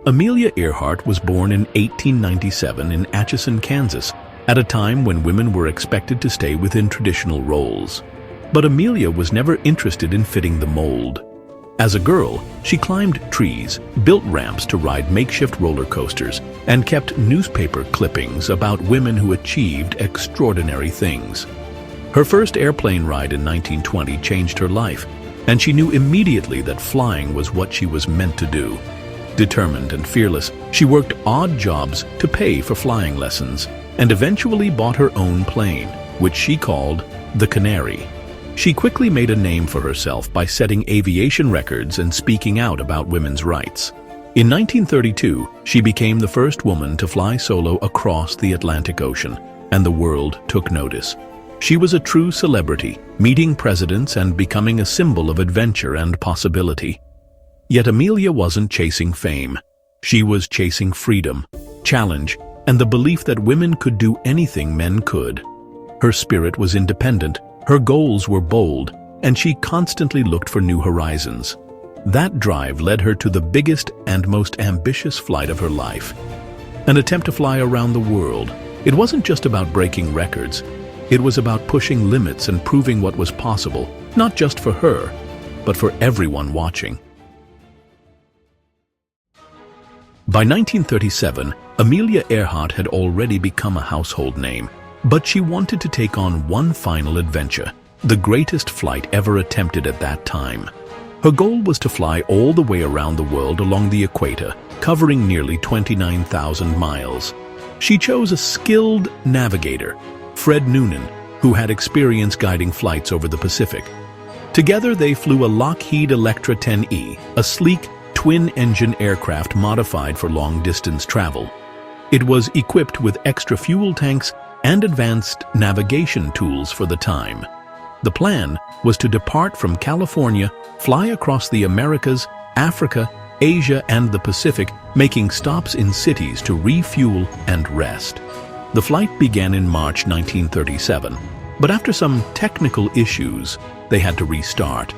Amelia Earhart was born in 1897 in Atchison, Kansas, at a time when women were expected to stay within traditional roles. But Amelia was never interested in fitting the mold. As a girl, she climbed trees, built ramps to ride makeshift roller coasters, and kept newspaper clippings about women who achieved extraordinary things. Her first airplane ride in 1920 changed her life, and she knew immediately that flying was what she was meant to do. Determined and fearless, she worked odd jobs to pay for flying lessons, and eventually bought her own plane, which she called the Canary. She quickly made a name for herself by setting aviation records and speaking out about women's rights. In 1932, she became the first woman to fly solo across the Atlantic Ocean, and the world took notice. She was a true celebrity, meeting presidents and becoming a symbol of adventure and possibility. Yet Amelia wasn't chasing fame. She was chasing freedom, challenge, and the belief that women could do anything men could. Her spirit was independent, her goals were bold, and she constantly looked for new horizons. That drive led her to the biggest and most ambitious flight of her life. An attempt to fly around the world. It wasn't just about breaking records. It was about pushing limits and proving what was possible, not just for her, but for everyone watching. By 1937, Amelia Earhart had already become a household name, but she wanted to take on one final adventure, the greatest flight ever attempted at that time. Her goal was to fly all the way around the world along the equator, covering nearly 29,000 miles. She chose a skilled navigator, Fred Noonan, who had experience guiding flights over the Pacific. Together they flew a Lockheed Electra 10E, a sleek, twin-engine aircraft modified for long-distance travel. It was equipped with extra fuel tanks and advanced navigation tools for the time. The plan was to depart from California, fly across the Americas, Africa, Asia, and the Pacific, making stops in cities to refuel and rest. The flight began in March 1937, but after some technical issues, they had to restart.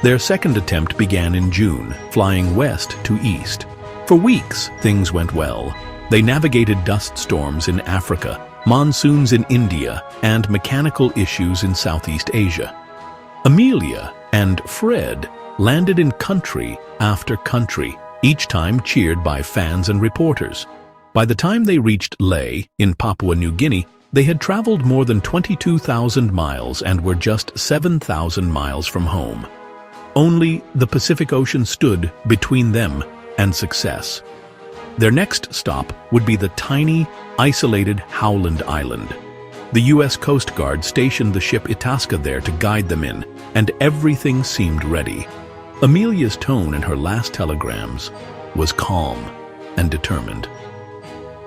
Their second attempt began in June, flying west to east. For weeks, things went well. They navigated dust storms in Africa, monsoons in India, and mechanical issues in Southeast Asia. Amelia and Fred landed in country after country, each time cheered by fans and reporters. By the time they reached Lae in Papua New Guinea, they had traveled more than 22,000 miles and were just 7,000 miles from home. Only the Pacific Ocean stood between them and success. Their next stop would be the tiny, isolated Howland Island. The U.S. Coast Guard stationed the ship Itasca there to guide them in, and everything seemed ready. Amelia's tone in her last telegrams was calm and determined.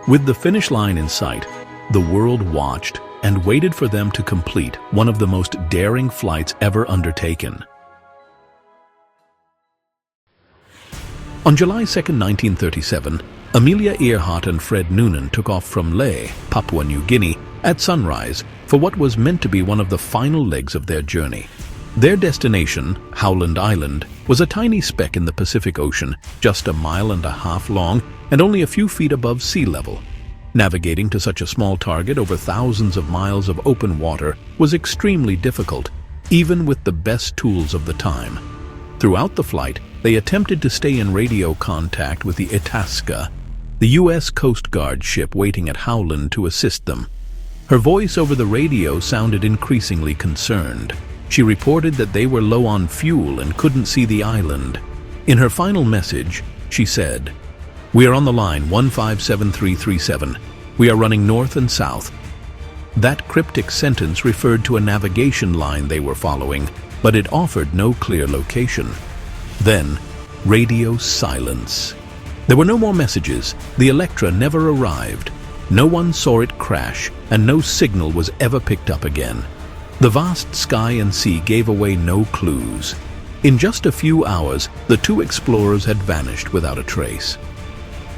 With the finish line in sight, the world watched and waited for them to complete one of the most daring flights ever undertaken. On July 2, 1937, Amelia Earhart and Fred Noonan took off from Lae, Papua New Guinea, at sunrise for what was meant to be one of the final legs of their journey. Their destination, Howland Island, was a tiny speck in the Pacific Ocean, just 1.5 miles long and only a few feet above sea level. Navigating to such a small target over thousands of miles of open water was extremely difficult, even with the best tools of the time. Throughout the flight, they attempted to stay in radio contact with the Itasca, the U.S. Coast Guard ship waiting at Howland to assist them. Her voice over the radio sounded increasingly concerned. She reported that they were low on fuel and couldn't see the island. In her final message, she said, "We are on the line 157337. We are running north and south." That cryptic sentence referred to a navigation line they were following, but it offered no clear location. Then, radio silence. There were no more messages. The Electra never arrived. No one saw it crash, and no signal was ever picked up again. The vast sky and sea gave away no clues. In just a few hours, the two explorers had vanished without a trace.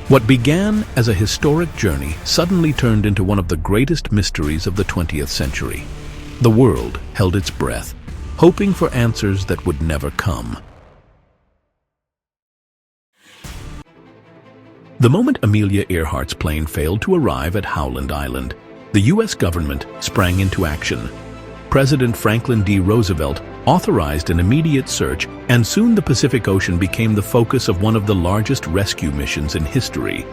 What began as a historic journey suddenly turned into one of the greatest mysteries of the 20th century. The world held its breath, hoping for answers that would never come. The moment Amelia Earhart's plane failed to arrive at Howland Island, the U.S. government sprang into action. President Franklin D. Roosevelt authorized an immediate search, and soon the Pacific Ocean became the focus of one of the largest rescue missions in history.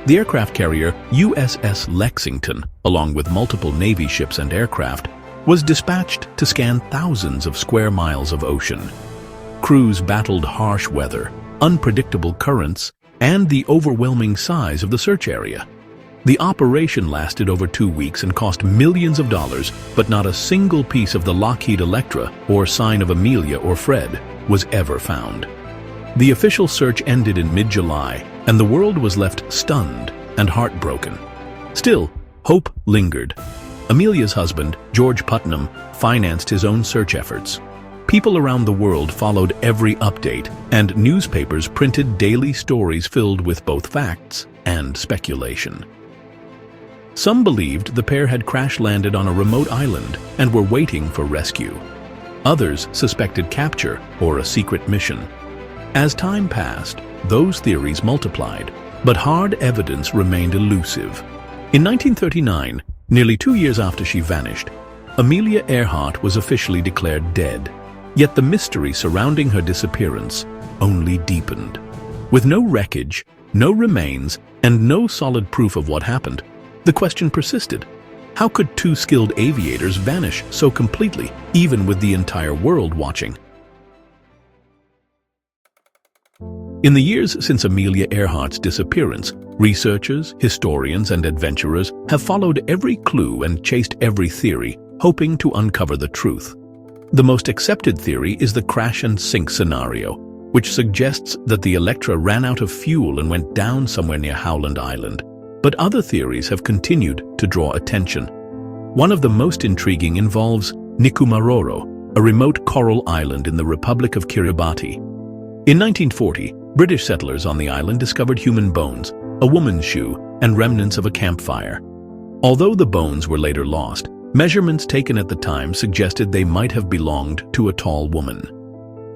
The aircraft carrier USS Lexington, along with multiple Navy ships and aircraft, was dispatched to scan thousands of square miles of ocean. Crews battled harsh weather, unpredictable currents, and the overwhelming size of the search area. The operation lasted over 2 weeks and cost millions of dollars, but not a single piece of the Lockheed Electra or sign of Amelia or Fred was ever found. The official search ended in mid-July, and the world was left stunned and heartbroken. Still, hope lingered. Amelia's husband, George Putnam, financed his own search efforts. People around the world followed every update, and newspapers printed daily stories filled with both facts and speculation. Some believed the pair had crash-landed on a remote island and were waiting for rescue. Others suspected capture or a secret mission. As time passed, those theories multiplied, but hard evidence remained elusive. In 1939, nearly 2 years after she vanished, Amelia Earhart was officially declared dead. Yet the mystery surrounding her disappearance only deepened. With no wreckage, no remains, and no solid proof of what happened, the question persisted. How could two skilled aviators vanish so completely, even with the entire world watching? In the years since Amelia Earhart's disappearance, researchers, historians, and adventurers have followed every clue and chased every theory, hoping to uncover the truth. The most accepted theory is the crash and sink scenario, which suggests that the Electra ran out of fuel and went down somewhere near Howland Island. But other theories have continued to draw attention. One of the most intriguing involves Nikumaroro, a remote coral island in the Republic of Kiribati. In 1940, British settlers on the island discovered human bones, a woman's shoe, and remnants of a campfire. Although the bones were later lost, measurements taken at the time suggested they might have belonged to a tall woman.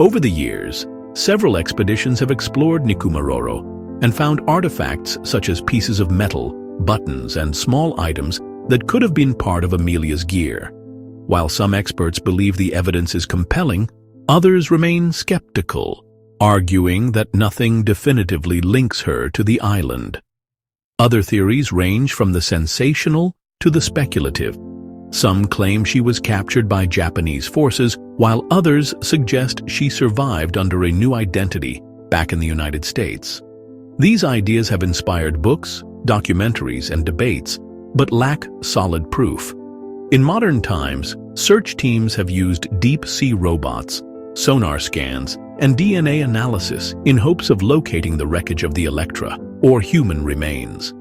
Over the years, several expeditions have explored Nikumaroro and found artifacts such as pieces of metal, buttons, and small items that could have been part of Amelia's gear. While some experts believe the evidence is compelling, others remain skeptical, arguing that nothing definitively links her to the island. Other theories range from the sensational to the speculative. Some claim she was captured by Japanese forces, while others suggest she survived under a new identity back in the United States. These ideas have inspired books, documentaries, and debates, but lack solid proof. In modern times, search teams have used deep-sea robots, sonar scans, and DNA analysis in hopes of locating the wreckage of the Electra or human remains.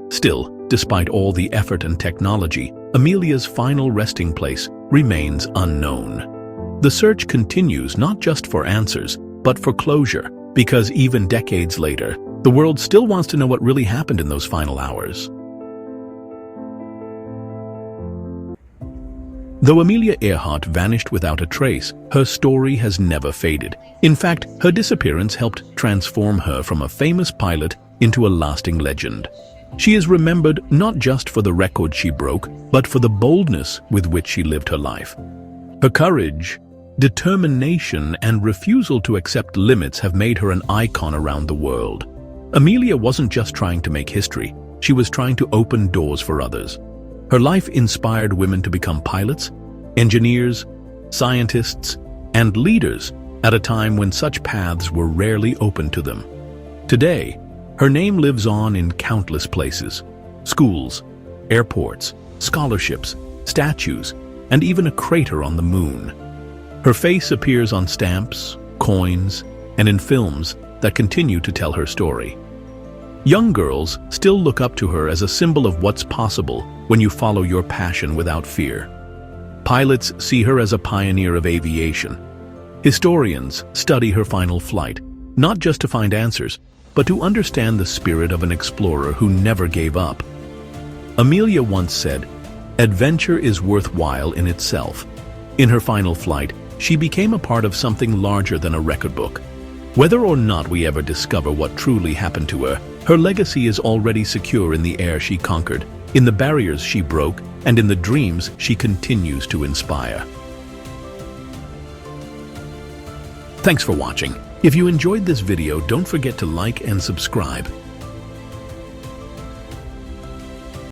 Still, despite all the effort and technology, Amelia's final resting place remains unknown. The search continues not just for answers, but for closure, because even decades later, the world still wants to know what really happened in those final hours. Though Amelia Earhart vanished without a trace, her story has never faded. In fact, her disappearance helped transform her from a famous pilot into a lasting legend. She is remembered not just for the record she broke, but for the boldness with which she lived her life. Her courage, determination, and refusal to accept limits have made her an icon around the world. Amelia wasn't just trying to make history, she was trying to open doors for others. Her life inspired women to become pilots, engineers, scientists, and leaders at a time when such paths were rarely open to them. Today, her name lives on in countless places: schools, airports, scholarships, statues, and even a crater on the moon. Her face appears on stamps, coins, and in films that continue to tell her story. Young girls still look up to her as a symbol of what's possible when you follow your passion without fear. Pilots see her as a pioneer of aviation. Historians study her final flight, not just to find answers, but to understand the spirit of an explorer who never gave up. Amelia once said, "Adventure is worthwhile in itself." In her final flight, she became a part of something larger than a record book. Whether or not we ever discover what truly happened to her, her legacy is already secure in the air she conquered, in the barriers she broke, and in the dreams she continues to inspire. Thanks for watching. If you enjoyed this video, don't forget to like and subscribe.